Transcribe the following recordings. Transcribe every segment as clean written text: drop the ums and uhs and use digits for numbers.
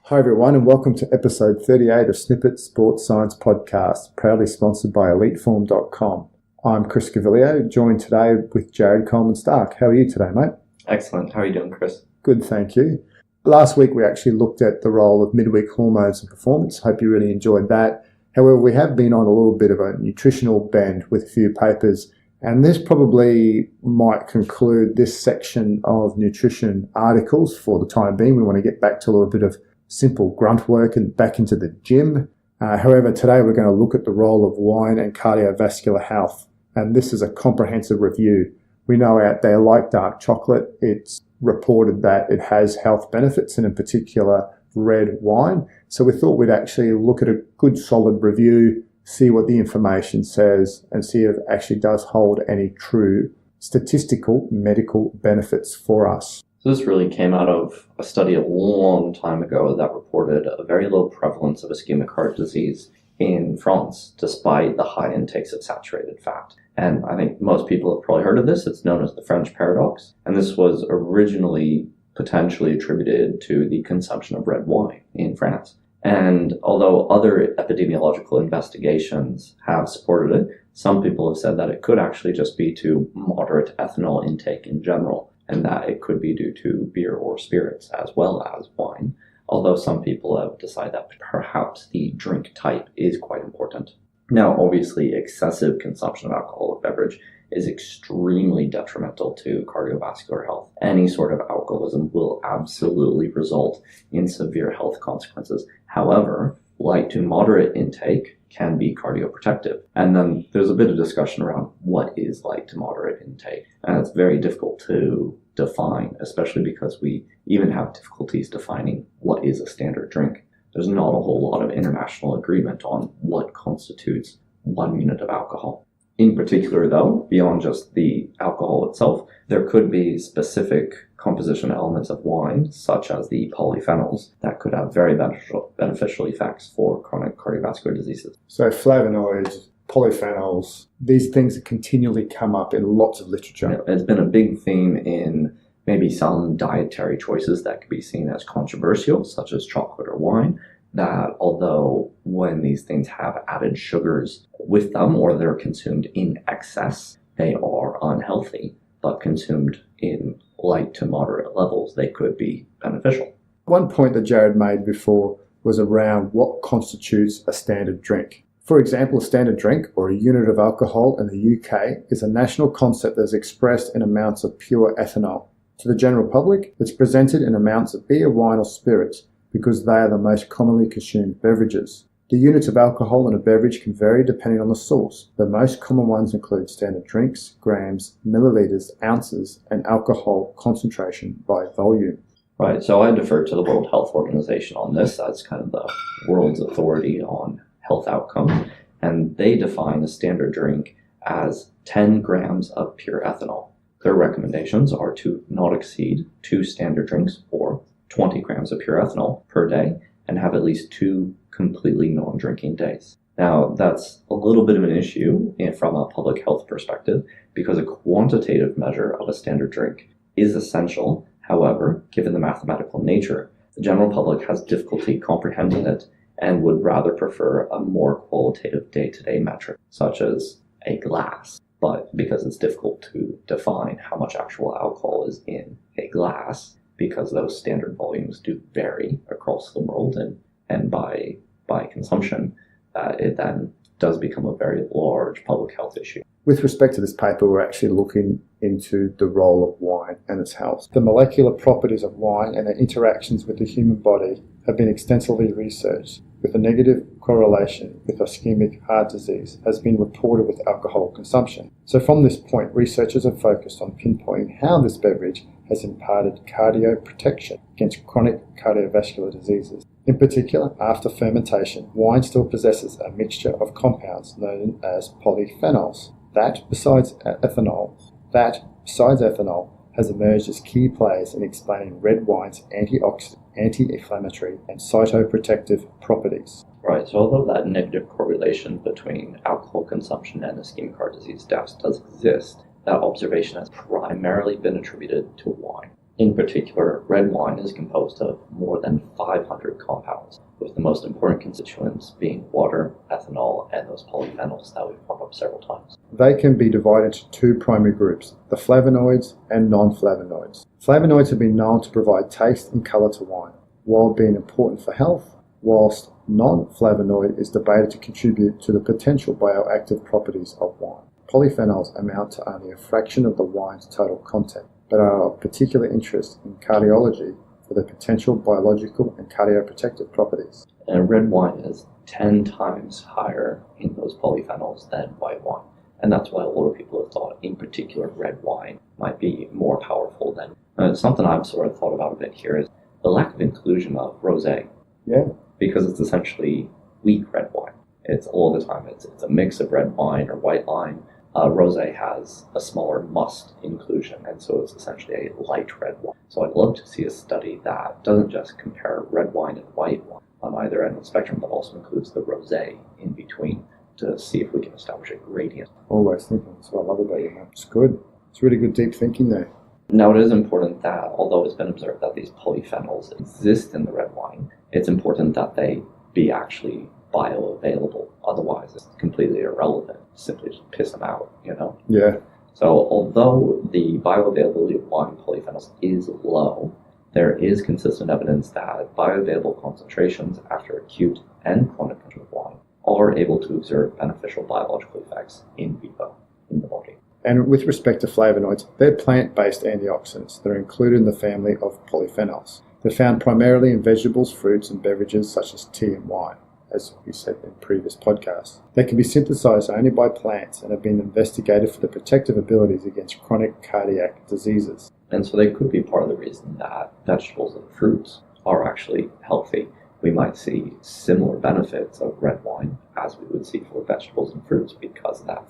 Hi everyone and welcome to episode 38 of Snippit Sports Science Podcast, proudly sponsored by eliteform.com. I'm Chris Gavilio, joined today with Jared Coleman-Stark. How are you today, mate? Excellent. How are you doing, Chris? Good, thank you. Last week we actually looked at the role of midweek hormones and performance. Hope you really enjoyed that. However, we have been on a little bit of a nutritional bend with a few papers, and this probably might conclude this section of nutrition articles for the time being. We want to get back to a little bit of simple grunt work and back into the gym. However, today we're going to look at the role of wine and cardiovascular health. And this is a comprehensive review. We know out there, like dark chocolate, it's reported that it has health benefits, and in particular, red wine. So we thought we'd actually look at a good solid review, see what the information says, and see if it actually does hold any true statistical medical benefits for us. So this really came out of a study a long time ago that reported a very low prevalence of ischemic heart disease in France, despite the high intakes of saturated fat. And I think most people have probably heard of this. It's known as the French paradox. And this was originally potentially attributed to the consumption of red wine in France. And although other epidemiological investigations have supported it, some people have said that it could actually just be to moderate ethanol intake in general, and that it could be due to beer or spirits as well as wine, although some people have decided that perhaps the drink type is quite important. Now, obviously, excessive consumption of alcoholic beverage is extremely detrimental to cardiovascular health. Any sort of alcoholism will absolutely result in severe health consequences. However, light to moderate intake can be cardioprotective. And then there's a bit of discussion around what is light to moderate intake. And it's very difficult to define, especially because we even have difficulties defining what is a standard drink. There's not a whole lot of international agreement on what constitutes 1 unit of alcohol. In particular, though, beyond just the alcohol itself, there could be specific composition elements of wine, such as the polyphenols, that could have very beneficial effects for chronic cardiovascular diseases. So flavonoids, polyphenols, these things that continually come up in lots of literature. You know, it's been a big theme in maybe some dietary choices that could be seen as controversial, such as chocolate or wine, that although when these things have added sugars with them or they're consumed in excess, they are unhealthy, but consumed in light to moderate levels, they could be beneficial. One point that Jared made before was around what constitutes a standard drink. For example, a standard drink, or a unit of alcohol in the UK, is a national concept that is expressed in amounts of pure ethanol. To the general public, it's presented in amounts of beer, wine, or spirits, because they are the most commonly consumed beverages. The units of alcohol in a beverage can vary depending on the source. The most common ones include standard drinks, grams, milliliters, ounces, and alcohol concentration by volume. Right, so I defer to the World Health Organization on this as kind of the world's authority on health outcomes, and they define a standard drink as 10 grams of pure ethanol. Their recommendations are to not exceed 2 standard drinks or 20 grams of pure ethanol per day and have at least 2 completely non-drinking days. Now, that's a little bit of an issue from a public health perspective because a quantitative measure of a standard drink is essential. However, given the mathematical nature, the general public has difficulty comprehending it and would rather prefer a more qualitative day-to-day metric, such as a glass. But because it's difficult to define how much actual alcohol is in a glass, because those standard volumes do vary across the world and by consumption, it then does become a very large public health issue. With respect to this paper, we're actually looking into the role of wine and its health. The molecular properties of wine and their interactions with the human body have been extensively researched, with a negative correlation with ischemic heart disease has been reported with alcohol consumption. So from this point, researchers have focused on pinpointing how this beverage has imparted cardioprotection against chronic cardiovascular diseases. In particular, after fermentation, wine still possesses a mixture of compounds known as polyphenols that, besides ethanol, has emerged as key players in explaining red wine's antioxidant, anti-inflammatory, and cytoprotective properties. Right, so although that negative correlation between alcohol consumption and ischemic heart disease deaths does exist, that observation has primarily been attributed to wine. In particular, red wine is composed of more than 500 compounds, with the most important constituents being water, ethanol, and those polyphenols that we've brought up several times. They can be divided into two primary groups, the flavonoids and non-flavonoids. Flavonoids have been known to provide taste and colour to wine, while being important for health, whilst non-flavonoid is debated to contribute to the potential bioactive properties of wine. Polyphenols amount to only a fraction of the wine's total content, but are of particular interest in cardiology for their potential biological and cardioprotective properties. And red wine is 10 times higher in those polyphenols than white wine. And that's why a lot of people have thought, in particular, red wine might be more powerful than... something I've sort of thought about a bit here is the lack of inclusion of rosé. Yeah. Because it's essentially weak red wine. It's all the time, it's a mix of red wine or white wine. Rosé has a smaller must inclusion, and so it's essentially a light red wine. So I'd love to see a study that doesn't just compare red wine and white wine on either end of the spectrum, but also includes the rosé in between to see if we can establish a gradient. Always thinking. That's what I love about you, man. It's good. It's really good deep thinking there. Now, it is important that, although it's been observed that these polyphenols exist in the red wine, it's important that they be actually bioavailable. Otherwise, it's completely irrelevant. Simply just piss them out, you know? Yeah. So, although the bioavailability of wine polyphenols is low, there is consistent evidence that bioavailable concentrations after acute and chronic consumption of wine are able to exert beneficial biological effects in vivo in the body. And with respect to flavonoids, they're plant-based antioxidants that are included in the family of polyphenols. They're found primarily in vegetables, fruits, and beverages such as tea and wine, as we said in previous podcasts. They can be synthesized only by plants and have been investigated for their protective abilities against chronic cardiac diseases. And so they could be part of the reason that vegetables and fruits are actually healthy. We might see similar benefits of red wine as we would see for vegetables and fruits because of that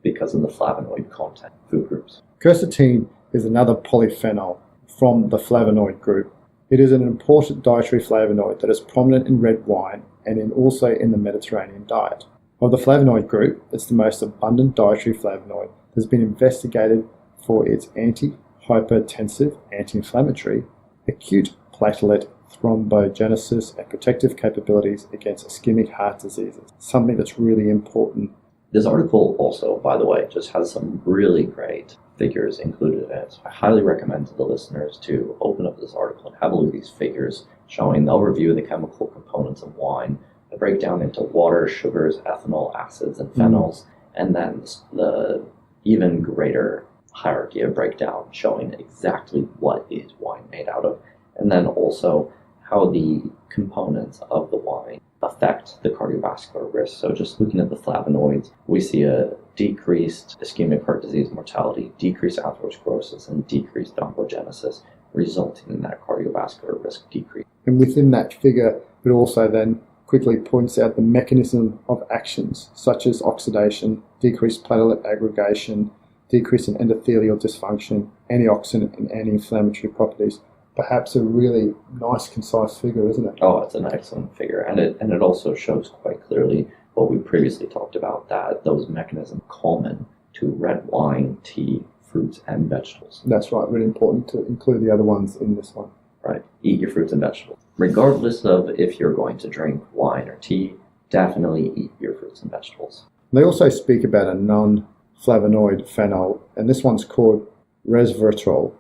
because of the flavonoid content of food groups. Quercetin is another polyphenol from the flavonoid group. It is an important dietary flavonoid that is prominent in red wine and also in the Mediterranean diet. Of the flavonoid group, it's the most abundant dietary flavonoid that has been investigated for its anti-hypertensive, anti-inflammatory, acute platelet thrombogenesis and protective capabilities against ischemic heart diseases, something that's really important. This article also, by the way, just has some really great figures included in it. So I highly recommend to the listeners to open up this article and have a look at these figures showing the overview of the chemical components of wine, the breakdown into water, sugars, ethanol, acids, and phenols, and then the even greater hierarchy of breakdown showing exactly what is wine made out of, and then also how the components of the wine affect the cardiovascular risk. So just looking at the flavonoids, we see a decreased ischemic heart disease mortality, decreased atherosclerosis, and decreased thrombogenesis, resulting in that cardiovascular risk decrease. And within that figure, it also then quickly points out the mechanism of actions, such as oxidation, decreased platelet aggregation, decrease in endothelial dysfunction, antioxidant and anti-inflammatory properties. Perhaps a really nice, concise figure, isn't it? Oh, it's an excellent figure. And it also shows quite clearly what we previously talked about, that those mechanisms are common to red wine, tea, fruits, and vegetables. That's right. Really important to include the other ones in this one. Right. Eat your fruits and vegetables. Regardless of if you're going to drink wine or tea, definitely eat your fruits and vegetables. They also speak about a non-flavonoid phenol, and this one's called resveratrol.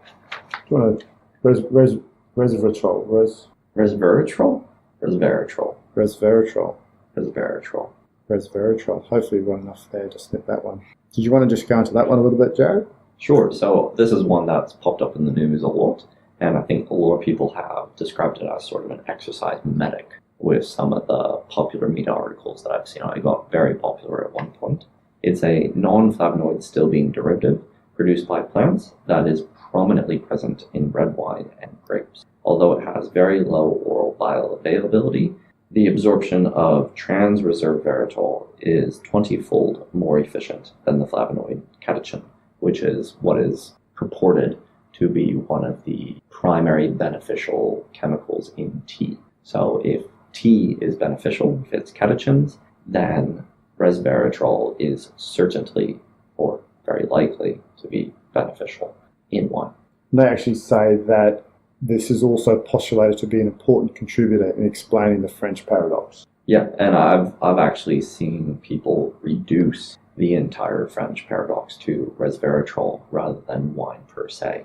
Do you want to... resveratrol. Hopefully we've got enough there to snip that one. Did you want to just go into that one a little bit, Jared? Sure. So this is one that's popped up in the news a lot, and I think a lot of people have described it as sort of an exercise medic with some of the popular media articles that I've seen. It got very popular at one point. It's a non-flavonoid stilbene derivative produced by plants that is prominently present in red wine and grapes. Although it has very low oral bioavailability, the absorption of trans-resveratrol is 20-fold more efficient than the flavonoid catechin, which is what is purported to be one of the primary beneficial chemicals in tea. So if tea is beneficial, if it's catechins, then resveratrol is certainly or very likely to be beneficial in wine. And they actually say that this is also postulated to be an important contributor in explaining the French paradox. Yeah, and I've actually seen people reduce the entire French paradox to resveratrol rather than wine per se.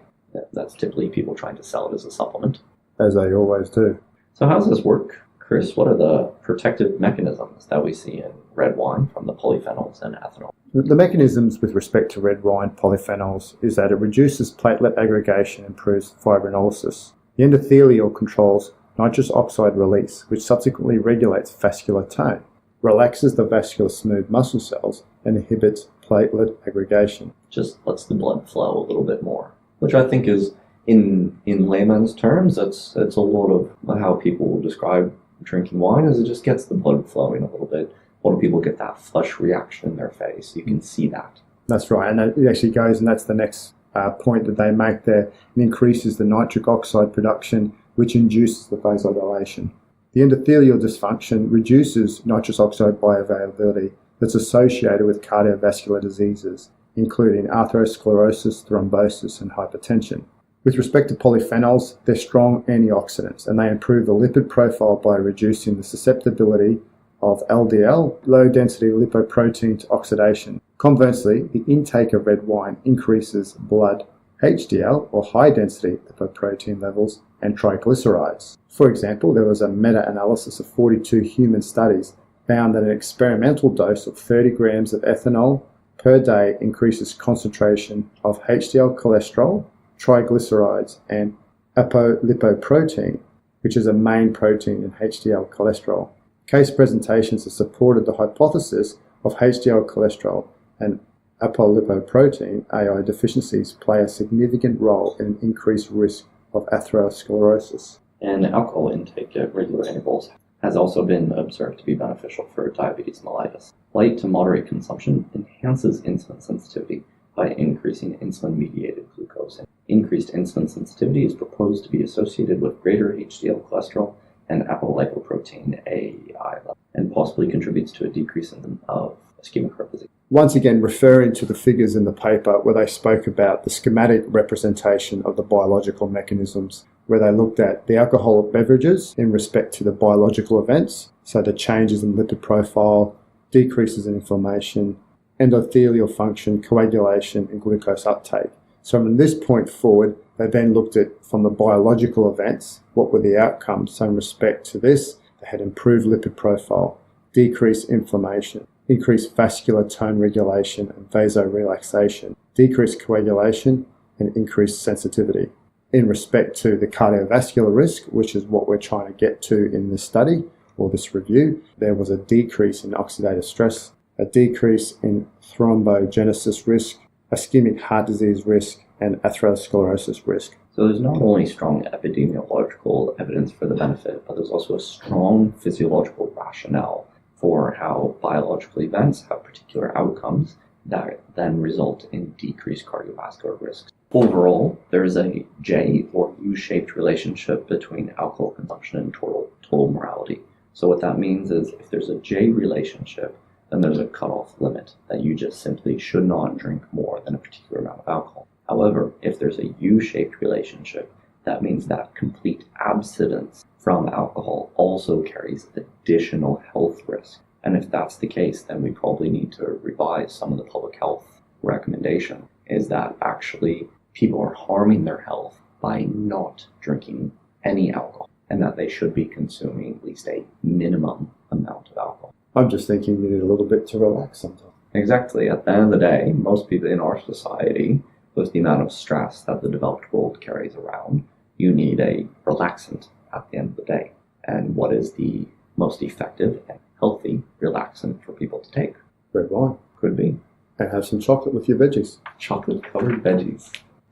That's typically people trying to sell it as a supplement. As they always do. So how does this work, Chris? What are the protective mechanisms that we see in red wine from the polyphenols and ethanol? The mechanisms with respect to red wine polyphenols is that it reduces platelet aggregation and improves fibrinolysis. The endothelial controls nitrous oxide release, which subsequently regulates vascular tone, relaxes the vascular smooth muscle cells, and inhibits platelet aggregation. Just lets the blood flow a little bit more, which I think is, in layman's terms, it's a lot of how people will describe drinking wine, is it just gets the blood flowing a little bit. A lot of people get that flush reaction in their face. You can see that. That's right, and it actually goes, and that's the next point that they make there. It increases the nitric oxide production, which induces the vasodilation. The endothelial dysfunction reduces nitrous oxide bioavailability that's associated with cardiovascular diseases, including atherosclerosis, thrombosis, and hypertension. With respect to polyphenols, they're strong antioxidants, and they improve the lipid profile by reducing the susceptibility of LDL, low-density lipoprotein, to oxidation. Conversely, the intake of red wine increases blood HDL, or high-density lipoprotein levels, and triglycerides. For example, there was a meta-analysis of 42 human studies found that an experimental dose of 30 grams of ethanol per day increases concentration of HDL cholesterol, triglycerides, and apolipoprotein, which is a main protein in HDL cholesterol. Case presentations have supported the hypothesis of HDL cholesterol and apolipoprotein AI deficiencies play a significant role in an increased risk of atherosclerosis. And alcohol intake at regular intervals has also been observed to be beneficial for diabetes mellitus. Light to moderate consumption enhances insulin sensitivity by increasing insulin-mediated glucose. Increased insulin sensitivity is proposed to be associated with greater HDL cholesterol and apolipoprotein AI level, and possibly contributes to a decrease of ischemic heart disease. Once again, referring to the figures in the paper where they spoke about the schematic representation of the biological mechanisms, where they looked at the alcoholic beverages in respect to the biological events, so the changes in lipid profile, decreases in inflammation, endothelial function, coagulation, and glucose uptake. So from this point forward, they then looked at, from the biological events, what were the outcomes. So in respect to this, they had improved lipid profile, decreased inflammation, increased vascular tone regulation and vasorelaxation, decreased coagulation, and increased sensitivity. In respect to the cardiovascular risk, which is what we're trying to get to in this study or this review, there was a decrease in oxidative stress, a decrease in thrombogenesis risk, ischemic heart disease risk, and atherosclerosis risk. So there's not only strong epidemiological evidence for the benefit, but there's also a strong physiological rationale for how biological events have particular outcomes that then result in decreased cardiovascular risks. Overall, there's a J or U-shaped relationship between alcohol consumption and total morality. So what that means is if there's a J relationship, then there's a cutoff limit that you just simply should not drink more than a particular amount of alcohol. However, if there's a U-shaped relationship, that means that complete abstinence from alcohol also carries additional health risk. And if that's the case, then we probably need to revise some of the public health recommendation, is that actually people are harming their health by not drinking any alcohol, and that they should be consuming at least a minimum amount of alcohol. I'm just thinking you need a little bit to relax sometimes. Exactly. At the end of the day, most people in our society, with the amount of stress that the developed world carries around, you need a relaxant at the end of the day. And what is the most effective and healthy relaxant for people to take? Red wine. Could be. And have some chocolate with your veggies. Chocolate-covered veggies.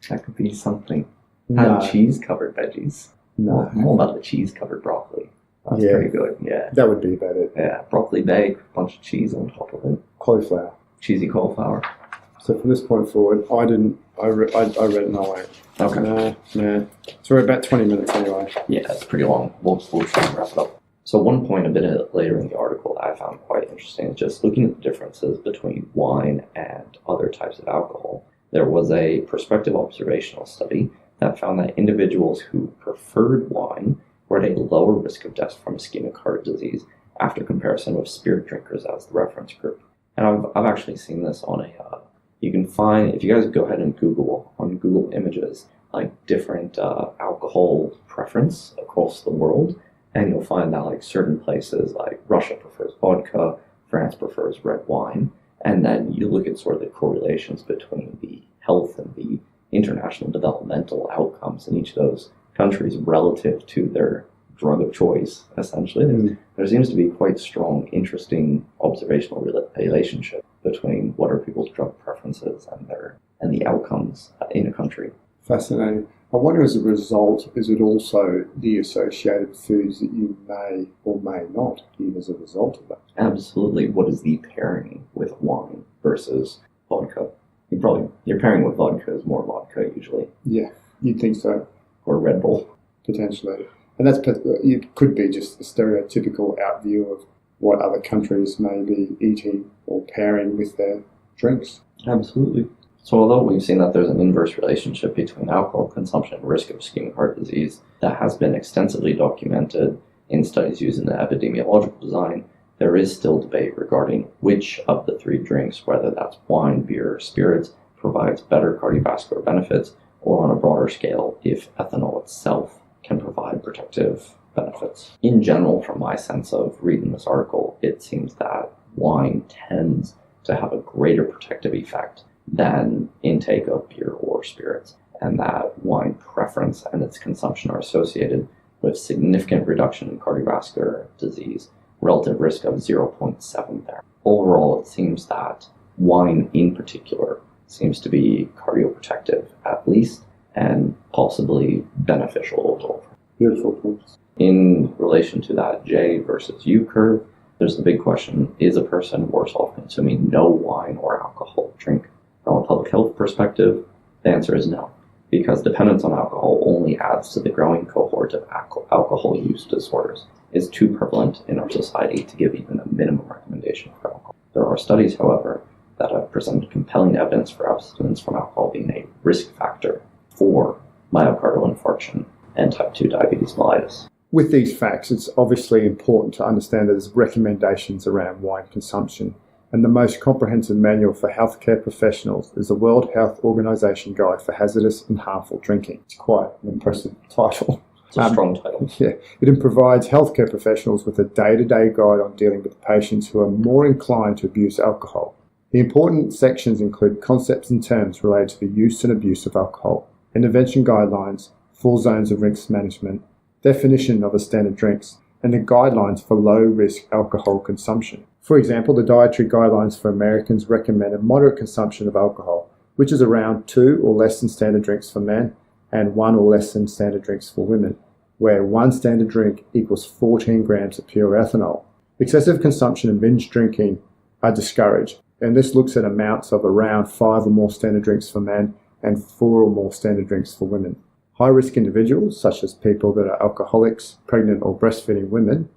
That could be something. No. And cheese-covered veggies. No. I'm all about the cheese-covered broccoli. That's Yeah. pretty good, yeah. That would be about it. Yeah, broccoli bake, bunch of cheese on top of it. Cauliflower. Cheesy cauliflower. So from this point forward, I read it no way. Okay. No. So we're about 20 minutes anyway. Yeah, it's pretty long. We'll try and wrap it up. So one point a bit later in the article that I found quite interesting is just looking at the differences between wine and other types of alcohol. There was a prospective observational study that found that individuals who preferred wine were at a lower risk of death from ischemic heart disease after comparison with spirit drinkers as the reference group. And I've actually seen this on you can find, if you guys go ahead and Google, on Google Images, like different alcohol preference across the world, and you'll find that like certain places like Russia prefers vodka, France prefers red wine, and then you look at sort of the correlations between the health and the international developmental outcomes in each of those countries relative to their drug of choice, essentially. There seems to be quite strong, interesting observational relationship between what are people's drug preferences and the outcomes in a country. Fascinating. I wonder, as a result, is it also the associated foods that you may or may not eat as a result of that? Absolutely. What is the pairing with wine versus vodka? Your pairing with vodka is more vodka usually. Yeah, you'd think so. Or Red Bull. Potentially. And it could be just a stereotypical outview of what other countries may be eating or pairing with their drinks. Absolutely. So although we've seen that there's an inverse relationship between alcohol consumption and risk of ischemic heart disease that has been extensively documented in studies using the epidemiological design, there is still debate regarding which of the three drinks, whether that's wine, beer, or spirits, provides better cardiovascular benefits, or on a broader scale, if ethanol itself can provide protective benefits. In general, from my sense of reading this article, it seems that wine tends to have a greater protective effect than intake of beer or spirits, and that wine preference and its consumption are associated with significant reduction in cardiovascular disease, relative risk of 0.7 there. Overall, it seems that wine in particular seems to be cardioprotective at least, and possibly beneficial overall. Beautiful points. In relation to that J versus U curve, there's the big question, is a person worse off consuming no wine or alcohol drink? From a public health perspective, the answer is no, because dependence on alcohol only adds to the growing cohort of alcohol use disorders. It's too prevalent in our society to give even a minimum recommendation for alcohol. There are studies, however, that have presented compelling evidence for abstinence from alcohol being a risk factor for myocardial infarction and type 2 diabetes mellitus. With these facts, it's obviously important to understand that there's recommendations around wine consumption, and the most comprehensive manual for healthcare professionals is the World Health Organization Guide for Hazardous and Harmful Drinking. It's quite an impressive title. It's a strong title. Yeah, it provides healthcare professionals with a day-to-day guide on dealing with patients who are more inclined to abuse alcohol. The important sections include concepts and terms related to the use and abuse of alcohol, intervention guidelines, full zones of risk management, definition of a standard drinks, and the guidelines for low-risk alcohol consumption. For example, the dietary guidelines for Americans recommend a moderate consumption of alcohol, which is around 2 or less than standard drinks for men and 1 or less than standard drinks for women, where 1 standard drink equals 14 grams of pure ethanol. Excessive consumption and binge drinking are discouraged, and this looks at amounts of around 5 or more standard drinks for men and 4 or more standard drinks for women. High-risk individuals, such as people that are alcoholics, pregnant or breastfeeding women,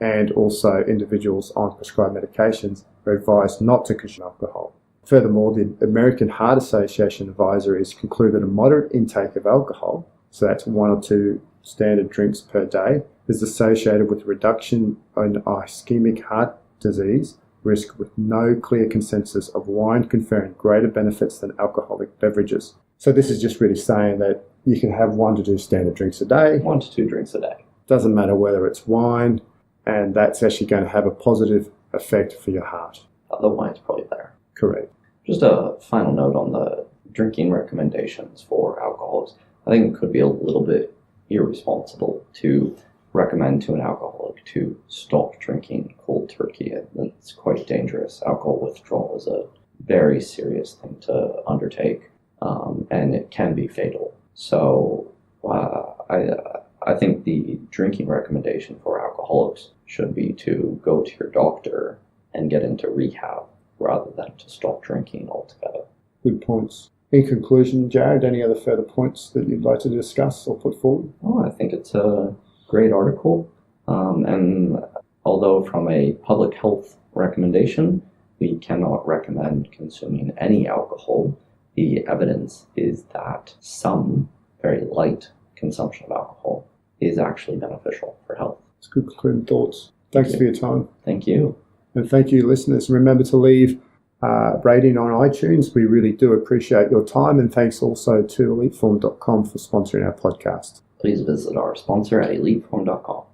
and also individuals on prescribed medications, are advised not to consume alcohol. Furthermore, the American Heart Association advisories conclude that a moderate intake of alcohol, so that's 1 or 2 standard drinks per day, is associated with reduction in ischemic heart disease risk, with no clear consensus of wine conferring greater benefits than alcoholic beverages. So this is just really saying that you can have 1 to 2 standard drinks a day. 1 to 2 drinks a day. Doesn't matter whether it's wine, and that's actually going to have a positive effect for your heart. The wine's probably better. Correct. Just a final note on the drinking recommendations for alcoholics. I think it could be a little bit irresponsible to recommend to an alcoholic to stop drinking cold turkey. It's quite dangerous. Alcohol withdrawal is a very serious thing to undertake, and it can be fatal. So I think the drinking recommendation for alcoholics should be to go to your doctor and get into rehab rather than to stop drinking altogether. Good points. In conclusion, Jared, any other further points that you'd like to discuss or put forward? Oh, I think it's a great article. And although from a public health recommendation, we cannot recommend consuming any alcohol, the evidence is that some very light consumption of alcohol is actually beneficial for health. It's good concluding thoughts. Thanks for your time. Thank you. And thank you, listeners. Remember to leave a rating on iTunes. We really do appreciate your time. And thanks also to eliteform.com for sponsoring our podcast. Please visit our sponsor at eliteform.com.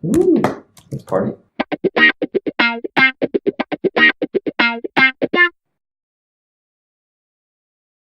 Woo! Let's party.